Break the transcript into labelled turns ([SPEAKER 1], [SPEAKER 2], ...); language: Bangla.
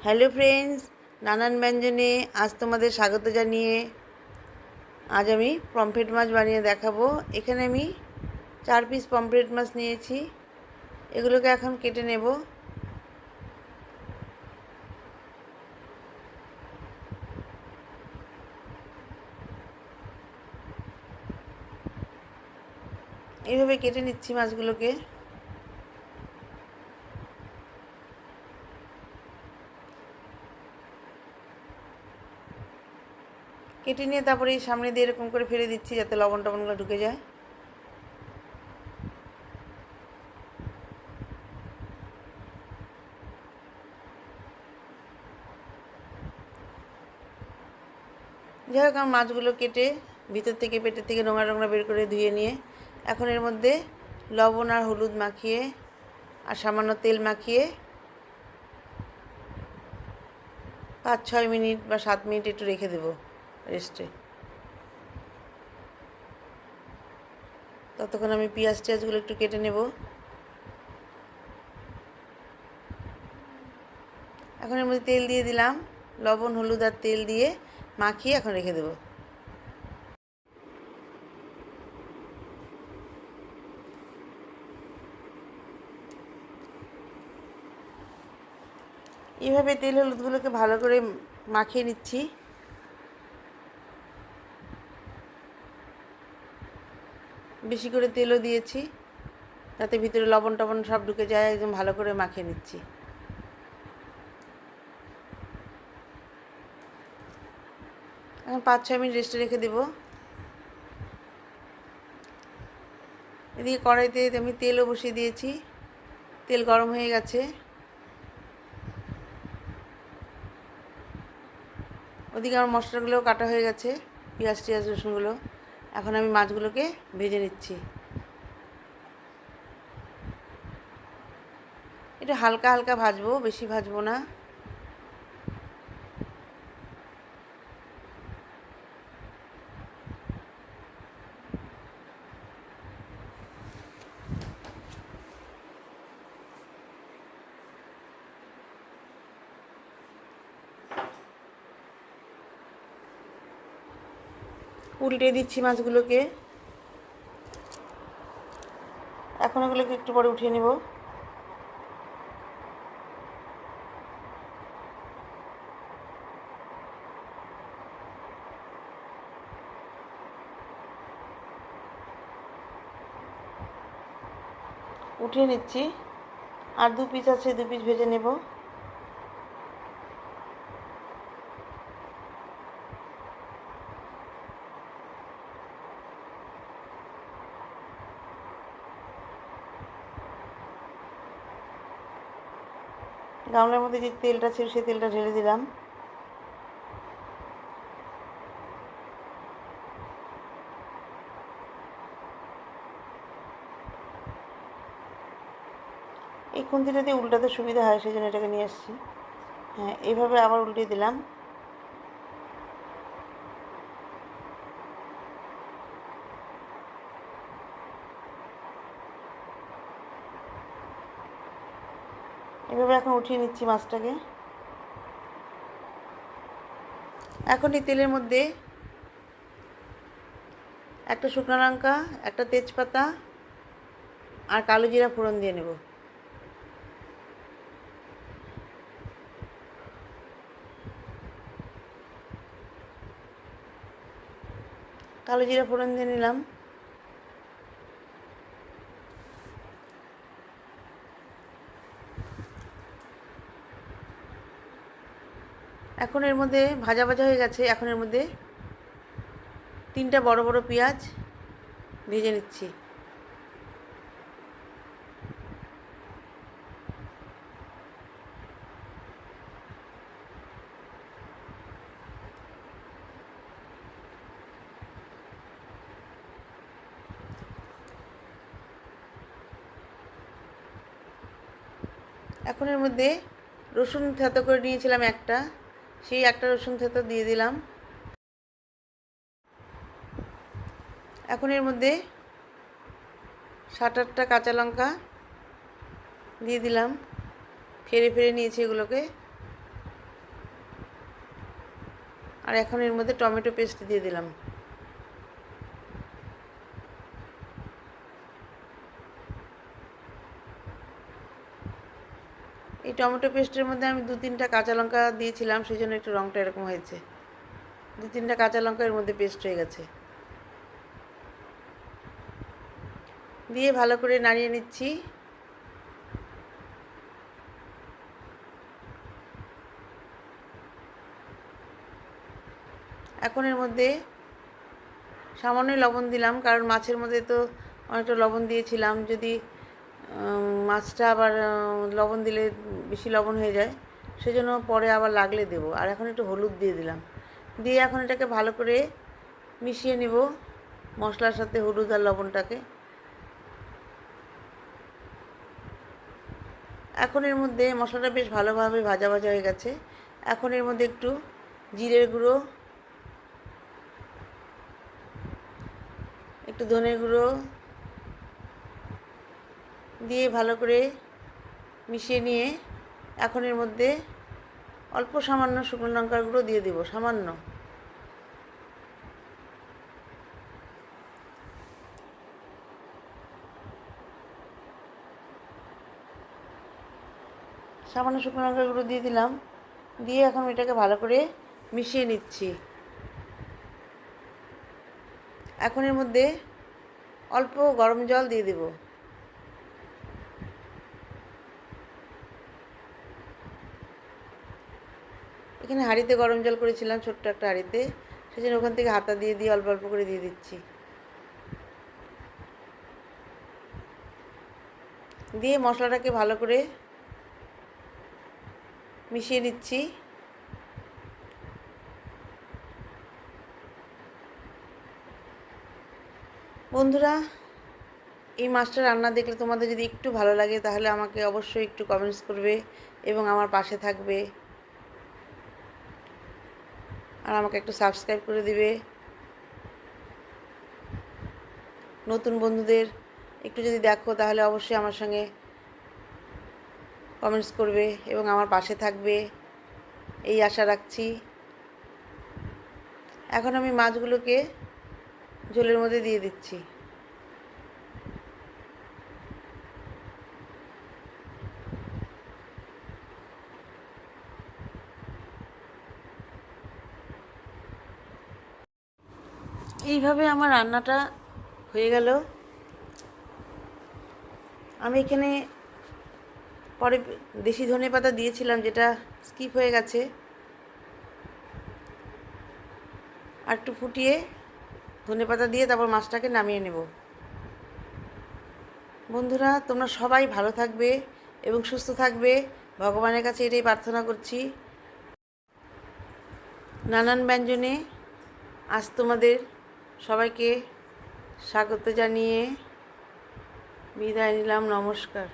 [SPEAKER 1] হ্যালো ফ্রেন্ডস, নানান ব্যঞ্জনে আজ তোমাদের স্বাগত জানিয়ে আজ আমি পমফ্রেট মাছ বানিয়ে দেখাবো। এখানে আমি 4 পিস পমফ্রেট মাছ নিয়েছি। এগুলোকে এখন কেটে নেব। এইভাবে কেটে নিচ্ছি মাছগুলোকে। কেটে নিয়ে তারপরে এই সামনে দিয়ে এরকম করে ফেলে দিচ্ছি যাতে লবণ টবণগুলো ঢুকে যায়। যাই হোক, আমার মাছগুলো কেটে ভিতর থেকে পেটের থেকে নোংরা নোংরা বের করে ধুয়ে নিয়ে এখন এর মধ্যে লবণ আর হলুদ মাখিয়ে আর সামান্য তেল মাখিয়ে 5-6 মিনিট বা 7 মিনিট একটু রেখে দেবো রেস্টে। ততক্ষণ আমি পেঁয়াজ টিয়াজগুলো একটু কেটে নেব। এখন এর মধ্যে তেল দিয়ে দিলাম, লবণ হলুদ আর তেল দিয়ে মাখিয়ে এখন রেখে দেব। এইভাবে তেল হলুদগুলোকে ভালো করে মাখিয়ে নিচ্ছি। বেশি করে তেলও দিয়েছি যাতে ভিতরে লবণ টবণ সব ঢুকে যায়। একদম ভালো করে মাখিয়ে নিচ্ছি। এখন 5-6 মিনিট রেস্টে রেখে দেব। এদিকে কড়াইতে আমি তেলও বসিয়ে দিয়েছি, তেল গরম হয়ে গেছে। ওদিকে আমার মশলাগুলোও কাটা হয়ে গেছে, পেঁয়াজ টিয়াজ রসুনগুলো। এখন আমি মাছগুলোকে ভেজে নিচ্ছি। এটা হালকা হালকা ভাজবো, বেশি ভাজবো না। উল্টে দিচ্ছি মাছগুলোকে। এখন ওগুলোকে একটু পরে উঠিয়ে নেব। উঠিয়ে নিচ্ছি। আর 2 পিস আছে, 2 পিস ভেজে নেব। গামলার মধ্যে যে তেলটা ছিল সেই তেলটা ঢেলে দিলাম। এই খুন্তিটা দিয়ে উল্টাতে সুবিধা হয়, সেই জন্য এটাকে নিয়ে এসেছি। হ্যাঁ, এইভাবে আবার উল্টে দিলাম। এভাবে এখন উঠিয়ে নিচ্ছি মাছটাকে। এখন এই তেলের মধ্যে একটা শুকনো লঙ্কা, একটা তেজপাতা আর কালো জিরা ফোড়ন দিয়ে নেব। কালো জিরা ফোড়ন দিয়ে নিলাম। এখন এর মধ্যে ভাজা ভাজা হয়ে গেছে। এখন এর মধ্যে 3টা বড় বড় পেঁয়াজ ভেজে নিচ্ছি। এখন এর মধ্যে রসুন থেতো করে নিয়েছিলাম একটা, সেই একটা রসুন থেতো দিয়ে দিলাম। এখন এর মধ্যে 7-8টা কাঁচা লঙ্কা দিয়ে দিলাম, ফেড়ে ফেড়ে নিয়েছি এগুলোকে। আর এখন এর মধ্যে টমেটো পেস্ট দিয়ে দিলাম। এই টমেটো পেস্টের মধ্যে আমি 2-3টা কাঁচা লঙ্কা দিয়েছিলাম, সেই জন্য একটু রঙটা এরকম হয়েছে। 2-3টা কাঁচা লঙ্কা এর মধ্যে পেস্ট হয়ে গেছে। দিয়ে ভালো করে নাড়িয়ে নিচ্ছি। এখন এর মধ্যে সামান্য লবণ দিলাম, কারণ মাছের মধ্যে তো অনেকটা লবণ দিয়েছিলাম। যদি মাছটা আবার লবণ দিলে বেশি লবণ হয়ে যায়, সেজন্য পরে আবার লাগলে দেব। আর এখন একটু হলুদ দিয়ে দিলাম। দিয়ে এখন এটাকে ভালো করে মিশিয়ে নেব মশলার সাথে, হলুদ আর লবণটাকে। এখন এর মধ্যে মশলাটা বেশ ভালোভাবে ভাজা ভাজা হয়ে গেছে। এখন এর মধ্যে একটু জিরের গুঁড়ো, একটু ধনের গুঁড়ো দিয়ে ভালো করে মিশিয়ে নিয়ে এখন এর মধ্যে অল্প সামান্য শুকনো লঙ্কার গুঁড়ো দিয়ে দিব, সামান্য। সামান্য শুকনো লঙ্কার গুঁড়ো দিয়ে দিলাম। দিয়ে এখন এটাকে ভালো করে মিশিয়ে নিচ্ছি। এখন এর মধ্যে অল্প গরম জল দিয়ে দেব। এখানে হাঁড়িতে গরম জল করেছিলাম, ছোট্ট একটা হাঁড়িতে, সেজন্য ওখান থেকে হাতা দিয়ে দিয়ে অল্প অল্প করে দিয়ে দিচ্ছি। দিয়ে মশলাটাকে ভালো করে মিশিয়ে নিচ্ছি। বন্ধুরা, এই মাছটা রান্না দেখলে তোমাদের যদি একটু ভালো লাগে, তাহলে আমাকে অবশ্যই একটু কমেন্টস করবে এবং আমার পাশে থাকবে, আর আমাকে একটু সাবস্ক্রাইব করে দিবে। নতুন বন্ধুদের একটু যদি দেখো, তাহলে অবশ্যই আমার সঙ্গে কমেন্টস করবে এবং আমার পাশে থাকবে, এই আশা রাখছি। এখন আমি মাছগুলোকে ঝোলের মধ্যে দিয়ে দিচ্ছি। এইভাবে আমার রান্নাটা হয়ে গেল। আমি এখানে পরে দেশি ধনেপাতা দিয়েছিলাম, যেটা স্কিপ হয়ে গেছে। আর একটু ফুটিয়ে ধনেপাতা দিয়ে তারপর মাছটাকে নামিয়ে নেব। বন্ধুরা, তোমরা সবাই ভালো থাকবে এবং সুস্থ থাকবে, ভগবানের কাছে এটাই প্রার্থনা করছি। নানান ব্যঞ্জনে আজ তোমাদের সবাইকে স্বাগত জানিয়ে বিদায় নিলাম। নমস্কার।